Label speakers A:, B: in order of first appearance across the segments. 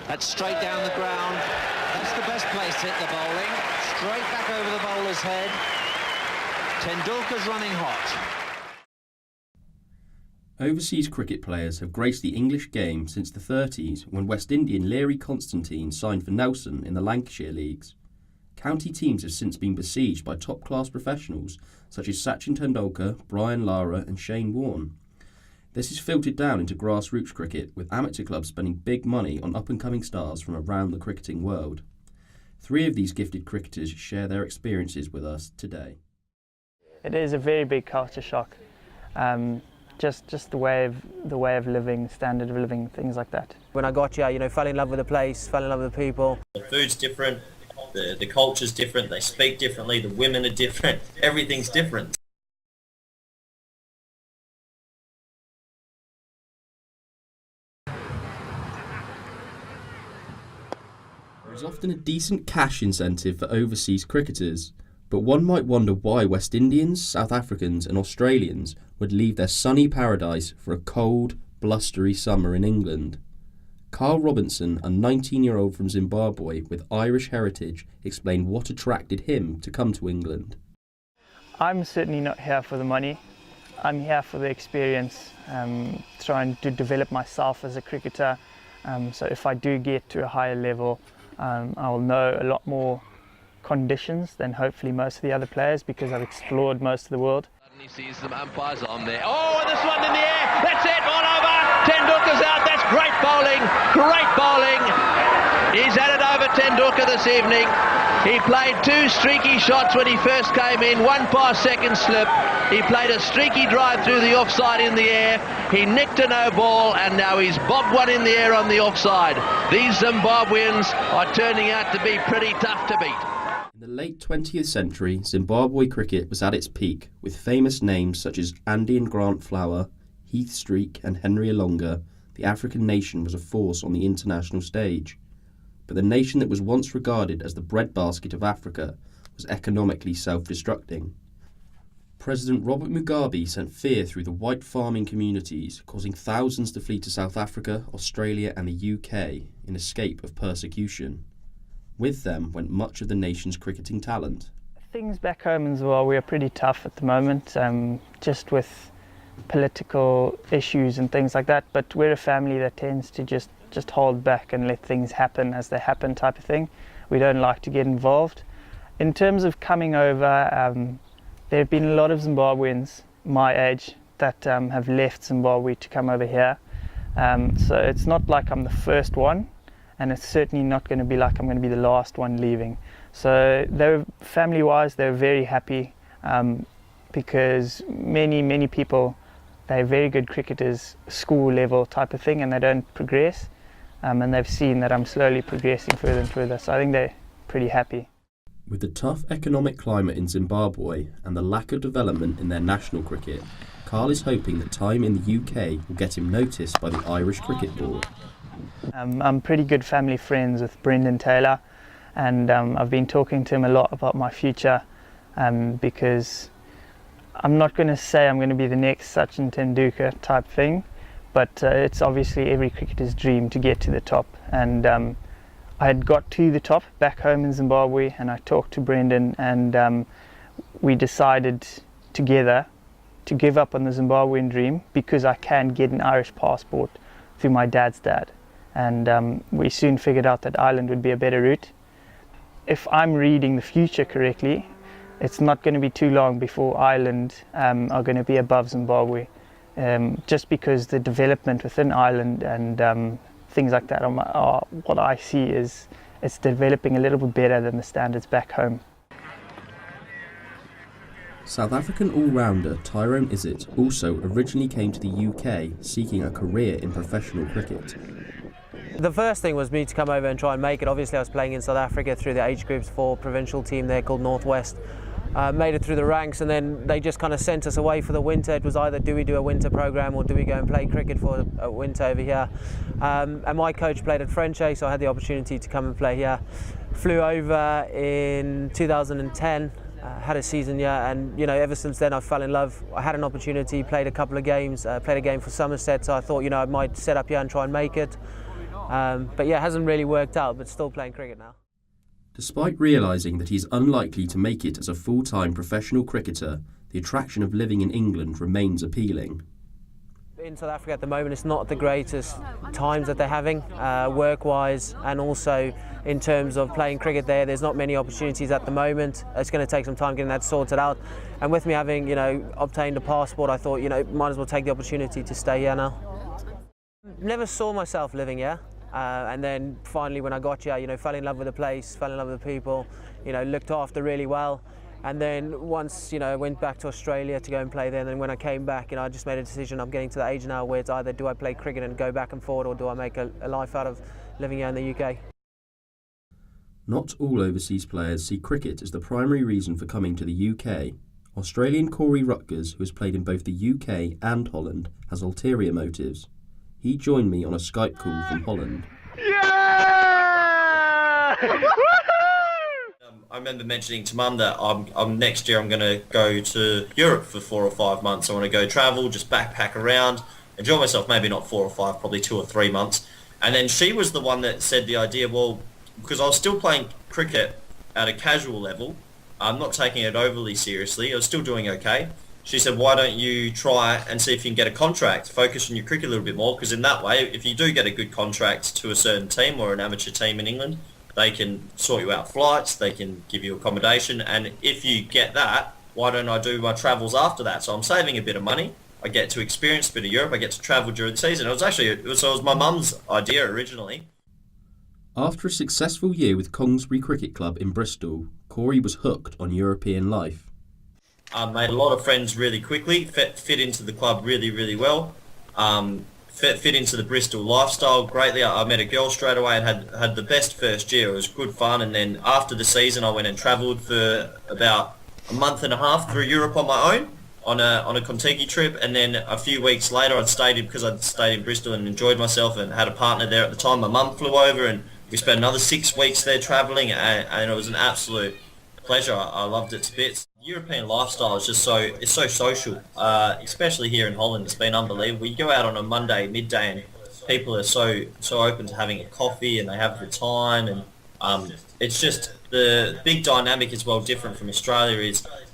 A: That's straight down the ground. That's the best place to hit the bowling. Straight back over the bowler's head. Tendulkar's running hot.
B: Overseas cricket players have graced the English game since the 30s, when West Indian Leary Constantine signed for Nelson in the Lancashire Leagues. County teams have since been besieged by top-class professionals such as Sachin Tendulkar, Brian Lara and Shane Warne. This is filtered down into grassroots cricket, with amateur clubs spending big money on up-and-coming stars from around the cricketing world. 3 of these gifted cricketers share their experiences with us today.
C: It is a very big culture shock. Just the way of living, standard of living, things like that.
D: When I got here, fell in love with the place, fell in love with the people.
E: The food's different, the culture's different, they speak differently, the women are different, everything's different.
B: There is often a decent cash incentive for overseas cricketers, but one might wonder why West Indians, South Africans and Australians would leave their sunny paradise for a cold, blustery summer in England. Carl Robinson, a 19-year-old from Zimbabwe with Irish heritage, explained what attracted him to come to England.
C: I'm certainly not here for the money. I'm here for the experience, trying to develop myself as a cricketer. So if I do get to a higher level, I'll know a lot more conditions than hopefully most of the other players, because I've explored most of the world.
F: He sees some umpires on there. Oh, and this one in the air. That's it, all over. Tendulkar's out. That's great bowling. Great bowling. He's had it over Tendulkar this evening. He played 2 streaky shots when he first came in, 1 past second slip. He played a streaky drive through the offside in the air. He nicked a no ball, and now he's bobbed one in the air on the offside. These Zimbabweans are turning out to be pretty tough to beat.
B: In the late 20th century, Zimbabwe cricket was at its peak, with famous names such as Andy and Grant Flower, Heath Streak and Henry Alonga. The African nation was a force on the international stage. But the nation that was once regarded as the breadbasket of Africa was economically self-destructing. President Robert Mugabe sent fear through the white farming communities, causing thousands to flee to South Africa, Australia and the UK in escape of persecution. With them went much of the nation's cricketing talent.
C: Things back home in Zimbabwe are pretty tough at the moment, just with political issues and things like that, but we're a family that tends to just hold back and let things happen as they happen type of thing. We don't like to get involved. In terms of coming over, there have been a lot of Zimbabweans my age that have left Zimbabwe to come over here. So it's not like I'm the first one, and it's certainly not going to be like I'm going to be the last one leaving. So they're family-wise, they're very happy, because many people, they're very good cricketers, school level type of thing, and they don't progress. And they've seen that I'm slowly progressing further and further, so I think they're pretty happy.
B: With the tough economic climate in Zimbabwe and the lack of development in their national cricket, Carl is hoping that time in the UK will get him noticed by the Irish Cricket Board.
C: I'm pretty good family friends with Brendan Taylor, and I've been talking to him a lot about my future, because I'm not going to say I'm going to be the next Sachin Tendulkar type thing, but it's obviously every cricketer's dream to get to the top. And I had got to the top back home in Zimbabwe, and I talked to Brendan, and we decided together to give up on the Zimbabwean dream, because I can get an Irish passport through my dad's dad. And we soon figured out that Ireland would be a better route. If I'm reading the future correctly, it's not going to be too long before Ireland are going to be above Zimbabwe, just because the development within Ireland and things like that are what I see is it's developing a little bit better than the standards back home.
B: South African all-rounder Tyrone Izzet also originally came to the UK seeking a career in professional cricket.
D: The first thing was me to come over and try and make it. Obviously I was playing in South Africa through the age groups for a provincial team there called Northwest. Made it through the ranks, and then they just kind of sent us away for the winter. It was either do we do a winter program or do we go and play cricket for a winter over here. And my coach played at Frenchie, so I had the opportunity to come and play here. Flew over in 2010, had a season here, and ever since then I fell in love. I had an opportunity, played a couple of games, played a game for Somerset, so I thought I might set up here and try and make it. But yeah, it hasn't really worked out, but still playing cricket now.
B: Despite realising that he's unlikely to make it as a full-time professional cricketer, the attraction of living in England remains appealing.
D: In South Africa at the moment, it's not the greatest times that they're having, work-wise, and also in terms of playing cricket there. There's not many opportunities at the moment. It's going to take some time getting that sorted out. And with me having, obtained a passport, I thought, might as well take the opportunity to stay here now. Never saw myself living here. And then finally when I got here, fell in love with the place, fell in love with the people, looked after really well. And then once, I went back to Australia to go and play there, and then when I came back, I just made a decision. I'm getting to the age now where it's either do I play cricket and go back and forward, or do I make a life out of living here in the UK.
B: Not all overseas players see cricket as the primary reason for coming to the UK. Australian Corey Rutgers, who has played in both the UK and Holland, has ulterior motives. He joined me on a Skype call from Holland.
G: Yeah!
E: I remember mentioning to Mum that next year I'm going to go to Europe for 4 or 5 months. I want to go travel, just backpack around, enjoy myself, maybe not 4 or 5, probably 2 or 3 months. And then she was the one that said the idea, well, because I was still playing cricket at a casual level, I'm not taking it overly seriously, I was still doing okay. She said, why don't you try and see if you can get a contract, focus on your cricket a little bit more, because in that way, if you do get a good contract to a certain team or an amateur team in England, they can sort you out flights, they can give you accommodation, and if you get that, why don't I do my travels after that? So I'm saving a bit of money, I get to experience a bit of Europe, I get to travel during the season. It was my mum's idea originally.
B: After a successful year with Congsbury Cricket Club in Bristol, Corey was hooked on European life.
E: Made a lot of friends really quickly, fit into the club really, really well, fit into the Bristol lifestyle greatly. I met a girl straight away and had the best first year. It was good fun, and then after the season I went and travelled for about a month and a half through Europe on my own on a Contiki trip, and then a few weeks later I'd stayed in Bristol and enjoyed myself and had a partner there at the time. My mum flew over and we spent another 6 weeks there travelling, and it was an absolute pleasure. I loved it to bits. European lifestyle is just so social, especially here in Holland. It's been unbelievable. You go out on a Monday midday and people are so open to having a coffee and they have the time, and it's just the big dynamic is well different from Australia.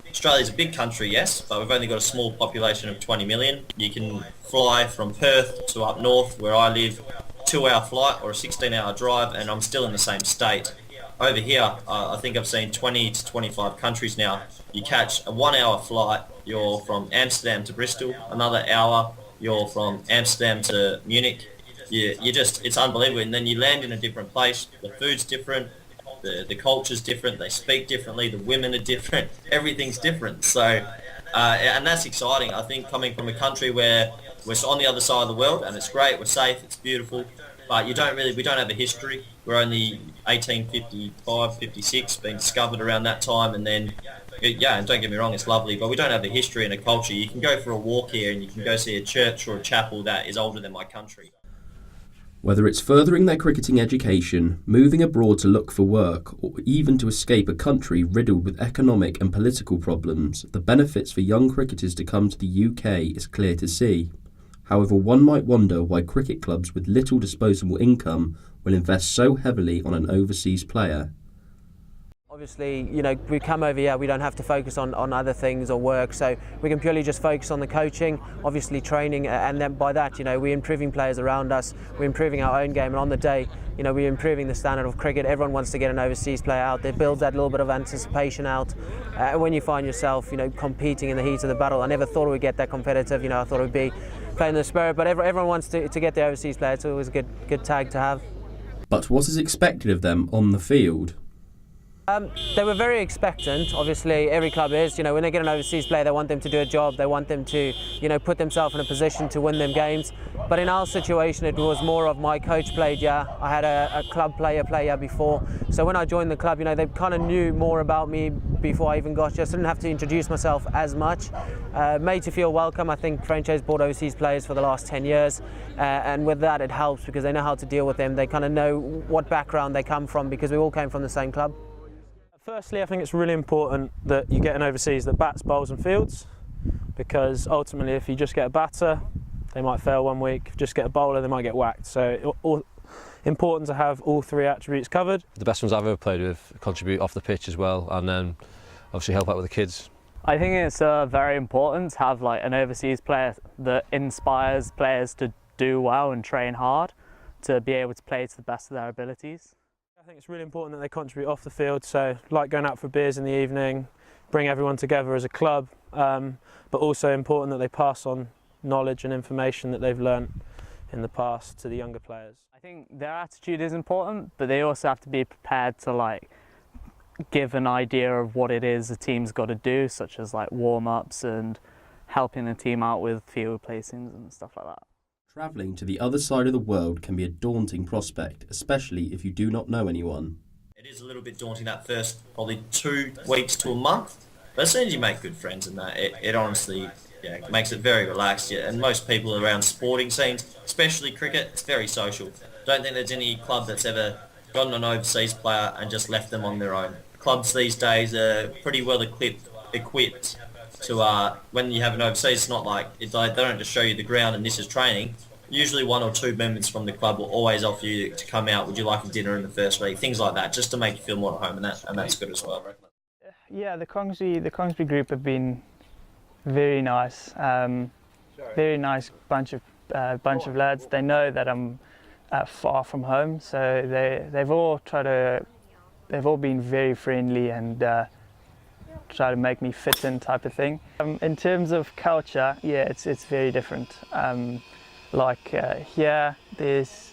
E: Australia's a big country, yes, but we've only got a small population of 20 million. You can fly from Perth to up north where I live, 2-hour flight or a 16-hour drive, and I'm still in the same state. Over here, I think I've seen 20 to 25 countries now. You catch a 1-hour flight, you're from Amsterdam to Bristol. Another hour, you're from Amsterdam to Munich. It's unbelievable. And then you land in a different place. The food's different, the culture's different, they speak differently, the women are different, everything's different. So, and that's exciting. I think coming from a country where we're on the other side of the world, and it's great, we're safe, it's beautiful, but we don't have a history. We're only 1855, 56, being discovered around that time, and then, yeah, and don't get me wrong, it's lovely, but we don't have a history and a culture. You can go for a walk here and you can go see a church or a chapel that is older than my country.
B: Whether it's furthering their cricketing education, moving abroad to look for work, or even to escape a country riddled with economic and political problems, the benefits for young cricketers to come to the UK is clear to see. However, one might wonder why cricket clubs with little disposable income will invest so heavily on an overseas player.
D: Obviously, we come over here, we don't have to focus on other things or work, so we can purely just focus on the coaching, obviously training, and then by that, we're improving players around us, we're improving our own game, and on the day, we're improving the standard of cricket. Everyone wants to get an overseas player out there, builds that little bit of anticipation out, and when you find yourself, competing in the heat of the battle, I never thought it would get that competitive, I thought it would be playing the spirit, but everyone wants to get the overseas player. It's always a good tag to have.
B: But what is expected of them on the field?
D: They were very expectant. Obviously, every club is. When they get an overseas player, they want them to do a job. They want them to, put themselves in a position to win them games. But in our situation, it was more of my coach played here. I had a club player play here before. So when I joined the club, they kind of knew more about me before I even got here. So I didn't have to introduce myself as much. Made to feel welcome. I think French has bought overseas players for the last 10 years. And with that, it helps because they know how to deal with them. They kind of know what background they come from because we all came from the same club.
G: Firstly, I think it's really important that you get an overseas that bats, bowls and fields, because ultimately if you just get a batter, they might fail one week. If you just get a bowler, they might get whacked. So important to have all three attributes covered.
H: The best ones I've ever played with contribute off the pitch as well, and then obviously help out with the kids.
I: I think it's very important to have like an overseas player that inspires players to do well and train hard to be able to play to the best of their abilities.
G: I think it's really important that they contribute off the field, so like going out for beers in the evening, bring everyone together as a club, but also important that they pass on knowledge and information that they've learnt in the past to the younger players.
I: I think their attitude is important, but they also have to be prepared to like give an idea of what it is the team's got to do, such as like warm-ups and helping the team out with field placings and stuff like that.
B: Travelling to the other side of the world can be a daunting prospect, especially if you do not know anyone.
E: It is a little bit daunting that first probably 2 weeks to a month, but as soon as you make good friends and that, it honestly makes it very relaxed. Yeah. And most people around sporting scenes, especially cricket, it's very social. Don't think there's any club that's ever gotten an overseas player and just left them on their own. Clubs these days are pretty well equipped to, when you have an overseas, it's not like, they don't just show you the ground and this is training. Usually 1 or 2 members from the club will always offer you to come out, would you like a dinner in the first week, things like that, just to make you feel more at home, and that's good as well.
C: Yeah, the Congsby group have been very nice, very nice bunch of lads. They know that I'm far from home, so they've all been very friendly and try to make me fit in type of thing. In terms of culture, yeah, it's very different. Here, there's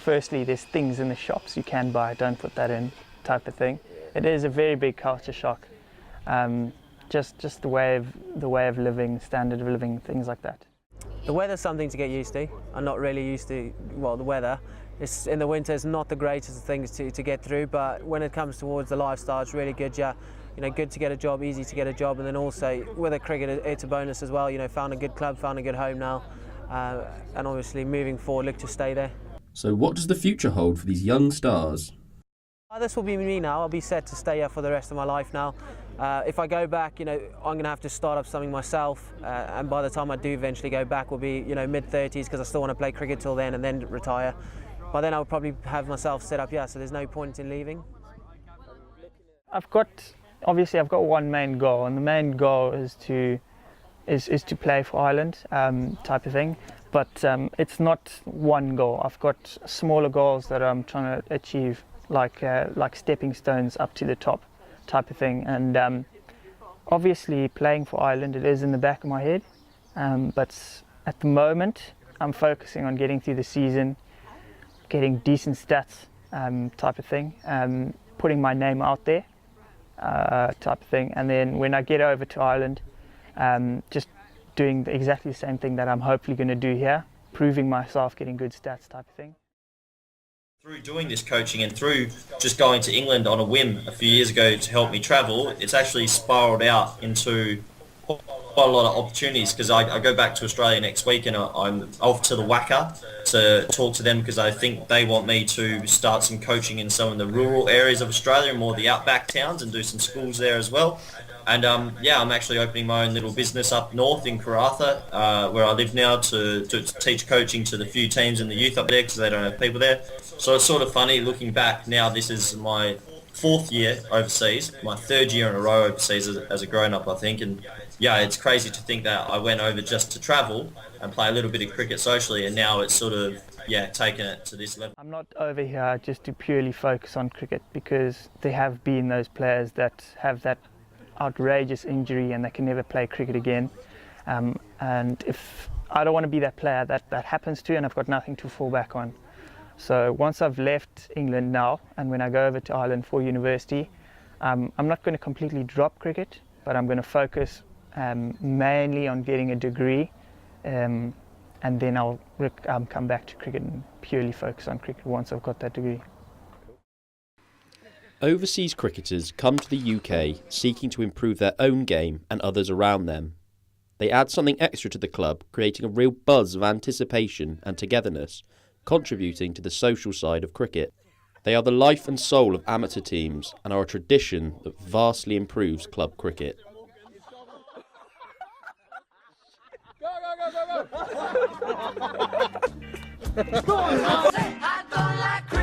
C: things in the shops you can buy, don't put that in type of thing. It is a very big culture shock. Just the way of living, standard of living, things like that.
D: The weather's something to get used to. I'm not really used to, well, the weather. It's, in the winter, it's not the greatest of things to get through, but when it comes towards the lifestyle, it's really good. Yeah, good to get a job, easy to get a job, and then also with the cricket, it's a bonus as well. Found a good club, found a good home now, and obviously moving forward, look to stay there.
B: So what does the future hold for these young stars?
D: This will be me now. I'll be set to stay here for the rest of my life now. If I go back, I'm going to have to start up something myself, and by the time I do eventually go back, will be mid-30s, because I still want to play cricket till then and then retire. By then I'll probably have myself set up, so there's no point in leaving.
C: I've got one main goal, and the main goal is to play for Ireland, type of thing. But it's not one goal. I've got smaller goals that I'm trying to achieve, like stepping stones up to the top, type of thing. And obviously, playing for Ireland, it is in the back of my head. But at the moment, I'm focusing on getting through the season, getting decent stats, type of thing, putting my name out there, type of thing. And then when I get over to Ireland, just doing exactly the same thing that I'm hopefully going to do here, proving myself, getting good stats, type of thing.
E: Through doing this coaching and through just going to England on a whim a few years ago to help me travel, it's actually spiraled out into quite a lot of opportunities, because I go back to Australia next week and I'm off to the WACA to talk to them, because I think they want me to start some coaching in some of the rural areas of Australia and more the outback towns, and do some schools there as well. And I'm actually opening my own little business up north in Karratha, where I live now, to teach coaching to the few teams in the youth up there, because they don't have people there. So it's sort of funny looking back now. This is my 4th year overseas, my 3rd year in a row overseas as a grown-up, I think. And yeah, it's crazy to think that I went over just to travel and play a little bit of cricket socially, and now it's sort of taken it to this level.
C: I'm not over here just to purely focus on cricket, because there have been those players that have that outrageous injury and they can never play cricket again. And if I don't want to be that player that happens to, and I've got nothing to fall back on. So once I've left England now, and when I go over to Ireland for university, I'm not going to completely drop cricket, but I'm going to focus mainly on getting a degree, and then I'll come back to cricket and purely focus on cricket once I've got that degree.
B: Overseas cricketers come to the UK seeking to improve their own game and others around them. They add something extra to the club, creating a real buzz of anticipation and togetherness, contributing to the social side of cricket. They are the life and soul of amateur teams and are a tradition that vastly improves club cricket.
J: I don't like